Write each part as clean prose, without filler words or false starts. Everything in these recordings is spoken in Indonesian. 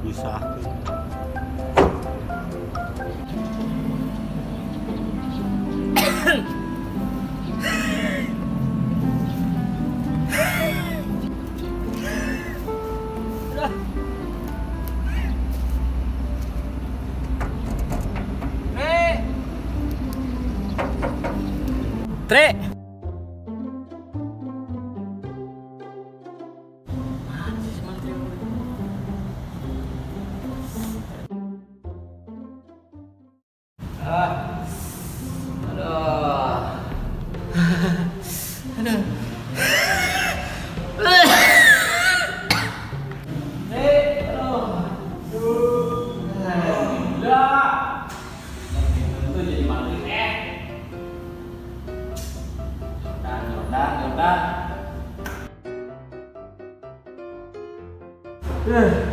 Nyusahkeun. Tre.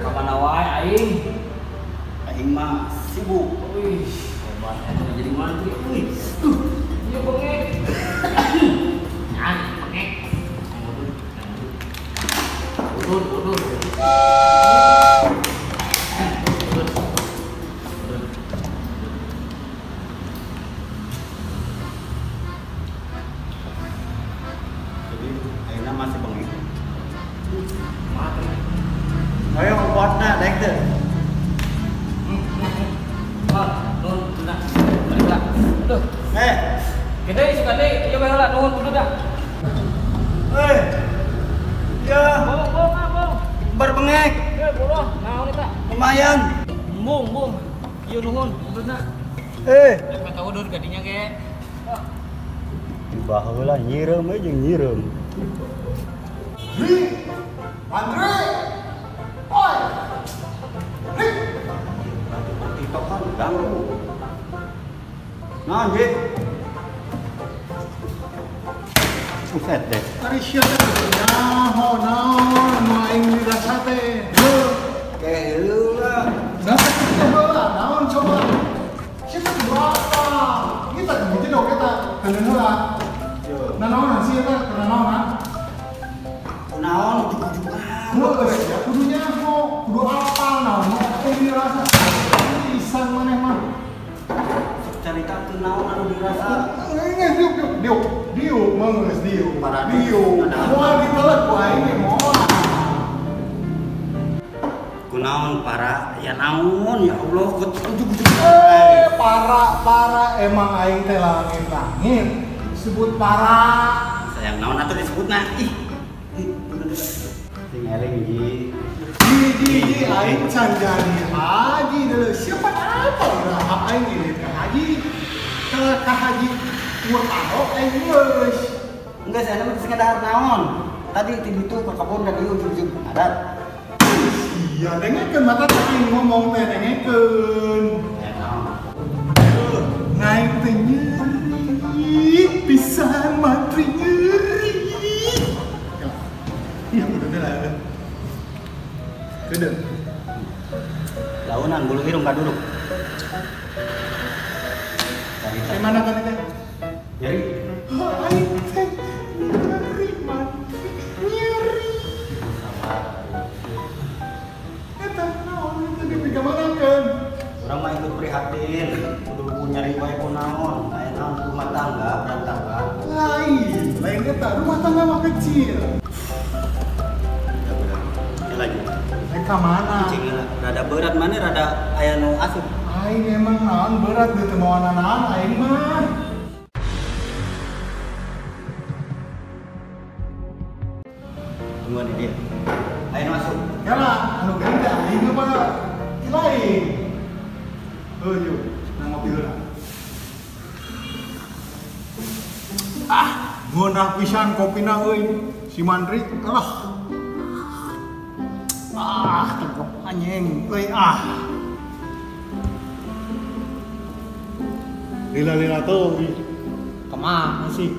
Kapan wae aing? Aing mah sibuk. Wih, hebat eta jadi mantri. Wih. Ieu bengek. Nyai, bengek. Udur. Jadi ayeuna masih bengek. Mantri. Ayo buatna daek teh. Nun, sudah. Balik lah. Aduh. Gede suka deh, ieu bae heula nuhun kudu dah. Ya, Bong. berbengek. Boloh, naon eta? Lumayan. Bong. Ieu nuhun, kuduna. Eta tahu dur gadinya ge. Tiba heula nyirem aja nyirem. Andre! Oi! Kita kan ganggu. Nah, Ji. Buset deh. Ari siapa nyaho naon nu aing dirasa teh. Heuh. Kayak heula. Nasa kita heula naon coba. Siapa berapa? Kita gitu dong kita keun heula. Nanaon sih eta nanaon? Kunaon ujuk-ujukan. Heuh, ya kudu nyaho, kudu apal naon nu aing dirasa. Ini isang maneh mah. Cerita teu naon anu dirasa. Diuk, mengeus diuk. Para diuk. Moal ditelet ku aing ge moal. Kunaon para ya naon ya Allah ujuk-ujuk. Para emang aing teh langit. Disebut para. Sayang naon atuh disebutna. Ih. Sing eling Ji. Ji aing can jadi haji dulu. Siapa apa urang aing ini ke haji. Ke haji Ahok aing geus. Enggak saya mah sekedar naon. Tadi di ditu ke kebun dan di ujung-ujung adat. Iya, dengekeun mata tadi ngomong teh dengekeun. Ngaing teh nyeri pisan mantri nyeri. Iya udah lah. Kedeng. Launan bulu irung kaduruk. Kayak mana tadi teh? Jadi Aing teh nyeri mantri nyeri. Eta naon itu dipigamanekeun? urang mah ikut prihatin, kudu nyari wae kunaon, aya naon rumah tangga berantakan. Lain eta rumah tangga mah kecil. Ya lagi. Ka mana? Cing rada berat mana rada aya nu asup. Aing emang naon berat di teu moal naon aing mah. Tungguan dia. Aya nu asup. Kala anu ganda aing mah lain. Yuk, nang ngopi heula. Ngeunah pisan kopina euy. Si Mandri alah. Tegep anjing euy Lila-lila tuh kemana sih?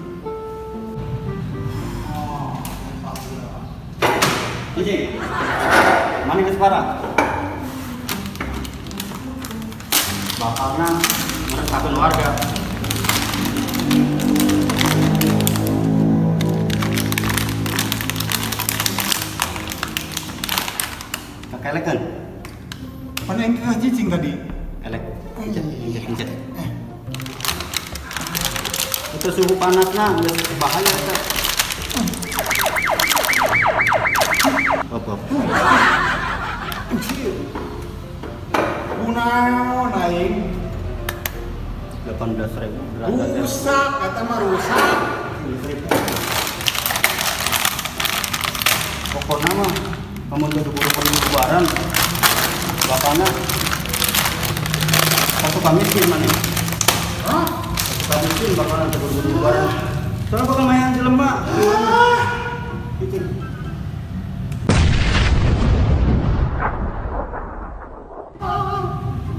Cing. Mani geus parah. Bakalna meresahkeun warga. Kakelekeun. Mana yang kena cicing tadi? Elek. Injek. Itu suhu panasnya udah bahaya eta. Apa? Kunaon aing? 18.000 derajat. Rusak, kata mah rusak. Pokoknya mah kamu jadi buru-buru lebaran. Bapaknya satu miskin mana? Hah? Satu miskin bakalan buru-buru lebaran. Soalnya bakal main jelema. Bikin.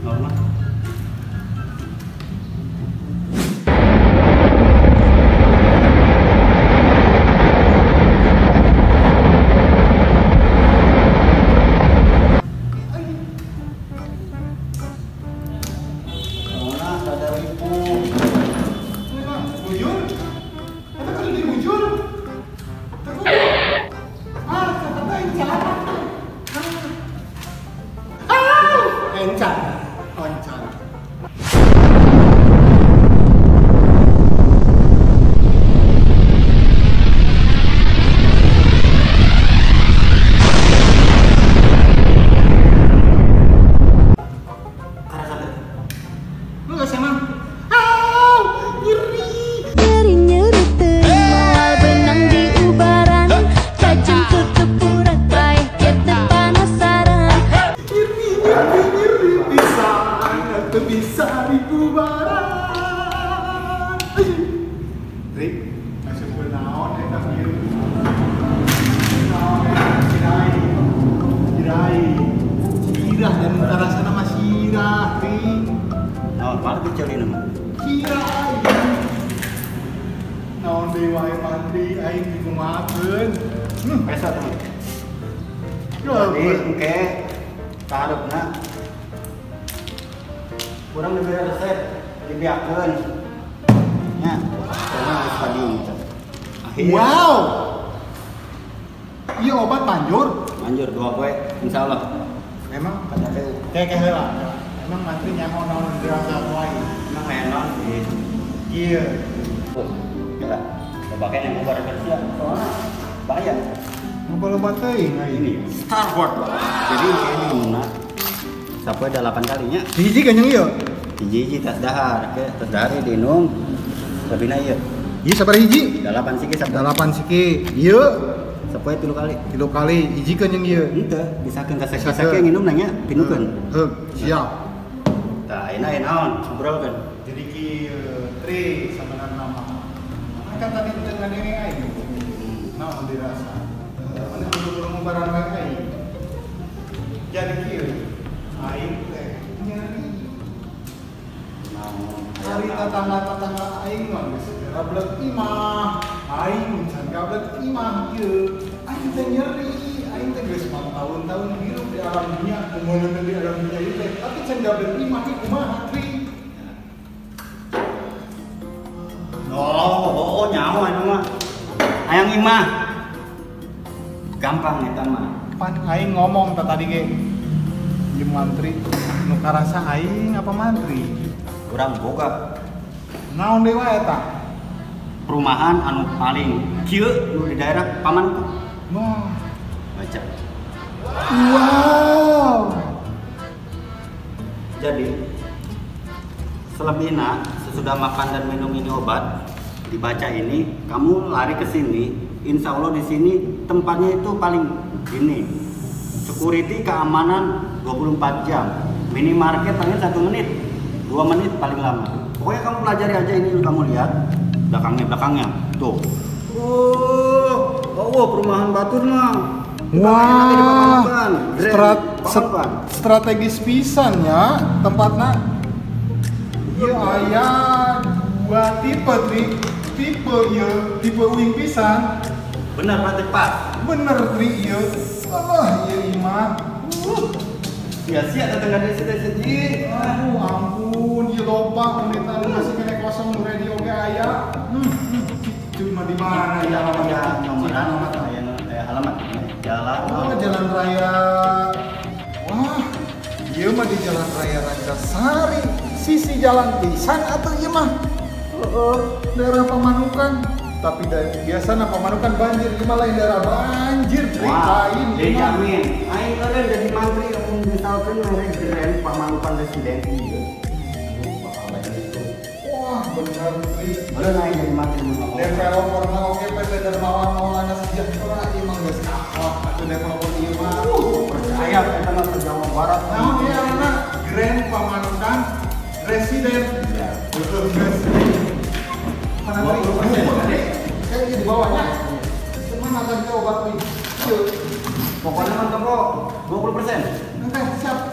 Normal. Bujur? Apa kalau dia bujur? Kata encan. Encan. Encan. Lu gak senang? Nyeri termal benang di ubaran tajam tutup urat baik kita penasaran Nyeri pisan, atau bisa dibubaran. Rik, masuk benaon ya kan dia. Benaon ya, sirai. Sirah dan rasa nama sirah, Rik. Nah, malah kecil ini mah. Sirai. Naon deui wae mandi aing dikumakeun. Pesa teman. Jadi Jadi, engke kaharepna kurang lebih resep dibiakeun. Nya, karena harus padium. Akhir. wow. Iya obat manjur. Manjur dua kue, insyaallah. Emang Kata teh, kayak heula. Emang mantri nyaho naon dirasa wae. emang menon di Iya. ya. Pakai yang bubar versi soalnya bahaya. Loba-loba teuing Ini Star Wars. Jadi ini muna sampai 8 kalinya. hiji kan yang ieu. Hiji tas dahar, ke tas dahar diinum. Tapi na ieu. Ieu sabar hiji? 8 siki sampai 8 siki. Ieu sampai 3 kali. 3 kali hiji kan yang ieu. Henteu, disakeun ka sake nginum nanya pinukeun. Heuh, siap. Tah ayeuna aya naon? Ngobrolkeun. Jadi kieu tri sabenerna nama. Kan tadi teu ngadenge aing. Naon dirasa? Mana buru-buru ngubaran wae aing. Jadi kieu aing teh nyeri. Hari tetangga-tetangga aing mah geus gablek imah. Aing can gablek imah ieu. Aing teh nyeri, aing teh geus tahun-tahun hirup di alam dunia, kumaha di alam dunia ieu teh. Tapi can gablek imah ieu kumaha tri? Oh, nyaho anu mah. Hayang imah. Gampang eta mah. Pan aing ngomong tadi ge. Ieu mantri nu karasa aing apa mantri? Urang boga Naon deui wae eta? perumahan anu paling kieu nu di daerah pamanku. Wah. Baca. Wow. Jadi selebihnya sesudah makan dan minum ini obat dibaca ini, kamu lari ke sini. Insya Allah di sini tempatnya itu paling ini security keamanan 24 jam, minimarket paling 1 menit 2 menit paling lama. Pokoknya kamu pelajari aja ini, kamu lihat belakangnya tuh. Oh, perumahan Batur mah. Wah, Grand, strategis pisan ya tempatnya. Iya aya dua tipe tri, tipe ieu, tipe uing pisan. benar berarti pas. Bener tri ieu. Allah ieu imah. Ya sia datang dari situ. Aduh ampun, ieu loba menit anu masih kene kosong nu radio ge aya. Cuma di mana ya alamatnya? Nomor alamat jalan. Oh, jalan raya. Wah, ieu mah di Jalan Raya Rancasari, sisi jalan pisan atau iya mah? Daerah Pamanukan. Tapi biasa Pamanukan banjir, ini malah daerah banjir. Wah, Lain dijamin. Aing keren jadi mantri aku misalkan mereka keren Pamanukan residen iya. Wah, benar Tri. Boleh naik jadi mantri mau. Developer na oke PT Dermawan Maulana Sejahtera emang geus kakak atau developer ieu mah. Percaya kita mah ke Jawa Barat. Nah, dia anak Grand Pamanukan Residen. Ya. Betul guys. Mana Tri? Kayak di bawahnya. Cuman akan ke obat nih. Pokoknya mantap bro, 20%. Oke, siap.